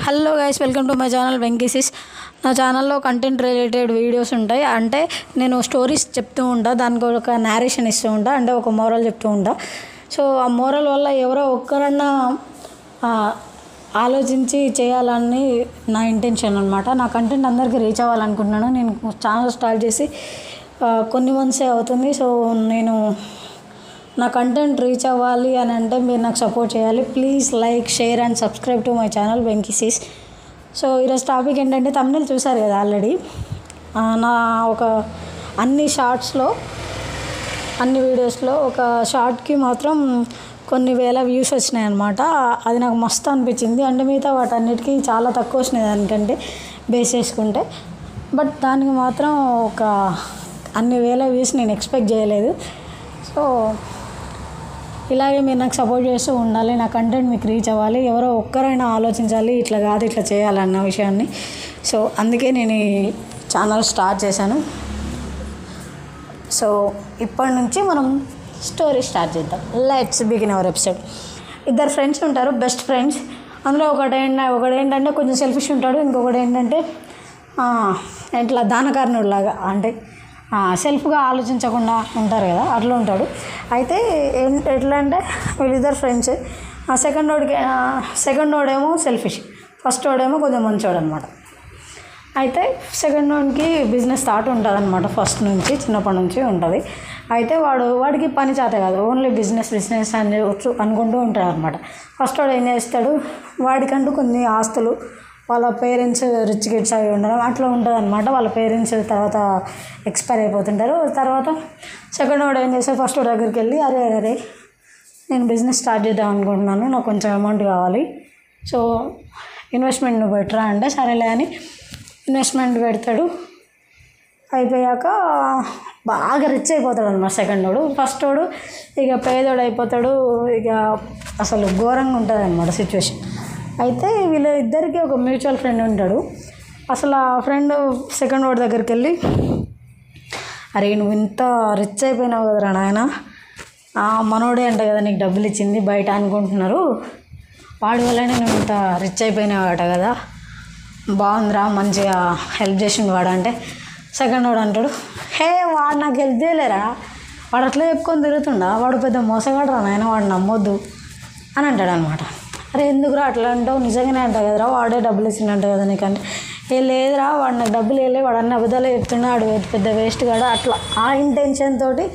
Hello guys, welcome to my channel Venkysis. నా ఛానల్లో content related videos ఉంటాయి. అంటే నేను స్టోరీస్ చెప్తూ ఉంటా, దానికి ఒక నేరేషన్ ఇస్తూ ఉంటా, అంటే ఒక మోరల్ చెప్తూ ఉంటా. సో ఆ మోరల్ వల్ల ఎవరో ఒక్కరన్నా ఆలోచించి చేయాలని నా ఇంటెన్షన్ అనమాట. నా కంటెంట్ అందరికీ రీచ్ అవ్వాలనుకుంటున్నాను. నేను ఛానల్ స్టార్ట్ చేసి కొన్ని మంత్సే అవుతుంది. సో నేను నా కంటెంట్ రీచ్ అవ్వాలి అని అంటే మీరు నాకు సపోర్ట్ చేయాలి. Please like, share and subscribe to my channel Venkysis. So ఈరోజు టాపిక్ ఏంటంటే, థంబ్నెయిల్ చూసారు కదా ఆల్రెడీ. నా ఒక అన్ని షార్ట్స్లో, అన్ని వీడియోస్లో ఒక షార్ట్కి మాత్రం కొన్ని వేల వ్యూస్ వచ్చినాయి అనమాట. అది నాకు మస్తు అనిపించింది. అంటే మిగతా వాటన్నిటికీ చాలా తక్కువ వచ్చినాయి దానికంటే బేస్ చేసుకుంటే. బట్ దానికి మాత్రం ఒక అన్ని వేల వ్యూస్ నేను ఎక్స్పెక్ట్ చేయలేదు. సో ఇలాగే మీరు నాకు సపోర్ట్ చేస్తూ ఉండాలి. నా కంటెంట్ మీకు రీచ్ అవ్వాలి. ఎవరో ఒక్కరైనా ఆలోచించాలి, ఇట్లా కాదు ఇట్లా చేయాలన్న విషయాన్ని. సో అందుకే నేను ఈ ఛానల్ స్టార్ట్ చేశాను. సో ఇప్పటి నుంచి మనం స్టోరీ స్టార్ట్ చేద్దాం. Let's begin our episode. ఇద్దరు ఫ్రెండ్స్ ఉంటారు, బెస్ట్ ఫ్రెండ్స్. అందులో ఒకడేంటంటే కొంచెం సెల్ఫిష్ ఉంటాడు, ఇంకొకటి ఏంటంటే ఇట్లా దానకారణుడు లాగా, అంటే సెల్ఫ్గా ఆలోచించకుండా ఉంటారు కదా, అట్లా ఉంటాడు. అయితే ఎట్లా అంటే వీళ్ళిద్దరు ఫ్రెండ్స్. సెకండ్ వాడేమో సెల్ఫిష్, ఫస్ట్ వాడేమో కొంచెం మంచోడు అనమాట. అయితే సెకండ్ వాడికి బిజినెస్ స్టార్ట్ ఉంటుంది అనమాట. ఫస్ట్ నుంచి, చిన్నప్పటి నుంచి ఉంటుంది. అయితే వాడికి పని చేత కాదు, ఓన్లీ బిజినెస్ అని అనుకుంటూ ఉంటాడు అనమాట. ఫస్ట్ వాడు ఏం చేస్తాడు, వాడికంటూ కొన్ని ఆస్తులు, వాళ్ళ పేరెంట్స్ రిచ్ కిడ్స్ అవి ఉండడం అట్లా ఉంటుంది అనమాట. వాళ్ళ పేరెంట్స్ తర్వాత ఎక్స్పైర్ అయిపోతుంటారు. తర్వాత సెకండ్ వాడు ఏం చేస్తాడు, ఫస్ట్ వాడు దగ్గరికి వెళ్ళి అరే నేను బిజినెస్ స్టార్ట్ చేద్దాం అనుకుంటున్నాను, నాకు కొంచెం అమౌంట్ కావాలి, సో ఇన్వెస్ట్మెంట్ నువ్వు పెట్టరా అంటే సరేలే అని ఇన్వెస్ట్మెంట్ పెడతాడు. అయిపోయాక బాగా రిచ్ అయిపోతాడు అనమాట సెకండ్ వాడు. ఫస్ట్ వాడు ఇక పేదోడు అయిపోతాడు. ఇక అసలు ఘోరంగా ఉంటుంది అనమాట సిచ్యువేషన్. అయితే వీళ్ళ ఇద్దరికి ఒక మ్యూచువల్ ఫ్రెండ్ ఉంటాడు. అసలు ఆ ఫ్రెండ్ సెకండ్ వాడి దగ్గరికి వెళ్ళి, అరే నువ్వు ఇంత రిచ్ అయిపోయినావు కదరా నాయన, మనోడే అంట కదా నీకు డబ్బులు ఇచ్చింది, బయట అనుకుంటున్నారు, వాడి వల్లనే నువ్వు ఇంత రిచ్ అయిపోయినావట కదా, బాగుందిరా, మంచిగా హెల్ప్ చేసిండు వాడు అంటే, సెకండ్ వాడు అంటాడు, వాడు నాకు హెల్ప్ చేయలేరా, వాడు అట్లా చెప్పుకొని తిరుగుతుండా, వాడు పెద్ద మోసగాడు రా నాయన, వాడు నమ్మొద్దు అని అంటాడు అనమాట. అరే ఎందుకురా అట్లా అంటావు, నిజంగానే అంటావు కదరా, వాడే డబ్బులు ఇచ్చిందంట కదా నీకంటే, లేదురా వాడు నాకు డబ్బులు వేయలే, వాడు అన్ని అబద్ధాలే చెప్తున్నా, వాడు పెద్ద వేస్ట్ కాడా, అట్లా ఆ ఇంటెన్షన్ తోటి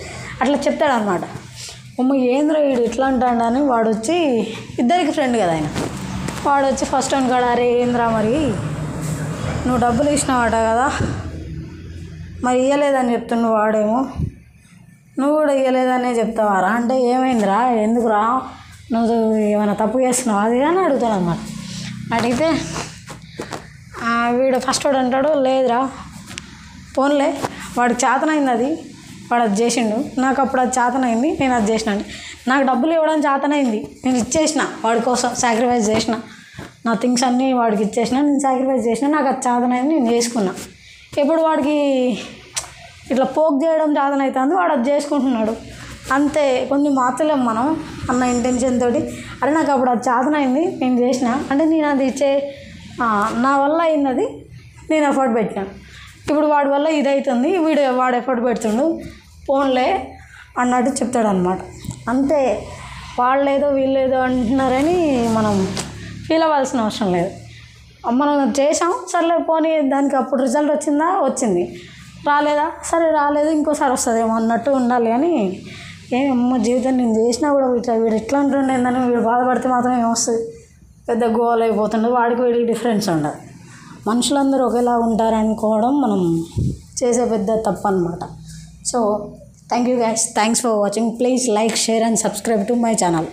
అట్లా చెప్తాడు అనమాట. ఏంద్రా వీడు ఇట్లా అంటాడని వాడు వచ్చి, ఇద్దరికి ఫ్రెండ్ కదా ఆయన, వాడు వచ్చి ఫస్ట్ అనుకోడు, అరే ఏంద్రా మరి నువ్వు డబ్బులు ఇచ్చినావట కదా, మరి ఇవ్వలేదని చెప్తున్నావు, వాడేమో నువ్వు కూడా ఇవ్వలేదనే చెప్తావారా అంటే, ఏమైందిరా ఎందుకురా నువ్వు ఏమైనా తప్పు చేస్తున్నావు అది అని అడుగుతాడు అనమాట. అడిగితే వీడు ఫస్ట్ వాడు అంటాడు, లేదురా పోన్లే వాడికి చేతనైంది, అది వాడు అది చేసిండు, నాకు అప్పుడు అది చేతనైంది, నేను అది చేసిన, అంటే నాకు డబ్బులు ఇవ్వడం చేతనైంది, నేను ఇచ్చేసిన, వాడి కోసం సాక్రిఫైస్ చేసిన, నా థింగ్స్ అన్నీ వాడికి ఇచ్చేసిన, నేను సాక్రిఫైస్ చేసిన, నాకు అది చేతనైంది, నేను చేసుకున్నా. ఇప్పుడు వాడికి ఇట్లా పోక్ చేయడం చేతనవుతుంది, వాడు అది చేసుకుంటున్నాడు అంతే. కొన్ని మార్చలేం మనం అన్న ఇంటెన్షన్ తోటి, అరే నాకు అప్పుడు అది చేతనైంది, నేను చేసిన, అంటే నేను అది నా వల్ల అయినది, నేను ఎఫర్ట్ పెట్టినాను, ఇప్పుడు వాడి వల్ల ఇది అవుతుంది, వాడు ఎఫర్ట్ పెడుతుండు, పోన్లే అన్నట్టు చెప్తాడు అనమాట. అంతే, వాళ్ళేదో వీళ్ళేదో అంటున్నారని మనం ఫీల్ అవ్వాల్సిన అవసరం లేదు. మనం చేసాం, సర్లే పోనీ, దానికి అప్పుడు రిజల్ట్ వచ్చింది, రాలేదా సరే రాలేదు, ఇంకోసారి వస్తుందేమో అన్నట్టు ఉండాలి. కానీ ఏమో జీవితం నేను చేసినా కూడా వీడు ఎట్లా అంటుండేందని వీడు బాధపడితే మాత్రం ఏమొస్తుంది, పెద్ద గోల్ అయిపోతుండే, వాడికి వీడికి డిఫరెన్స్ ఉండదు. మనుషులందరూ ఒకేలా ఉంటారనుకోవడం మనం చేసే పెద్ద తప్పు అనమాట. So thank you guys, thanks for watching. Please like, share and subscribe to my channel.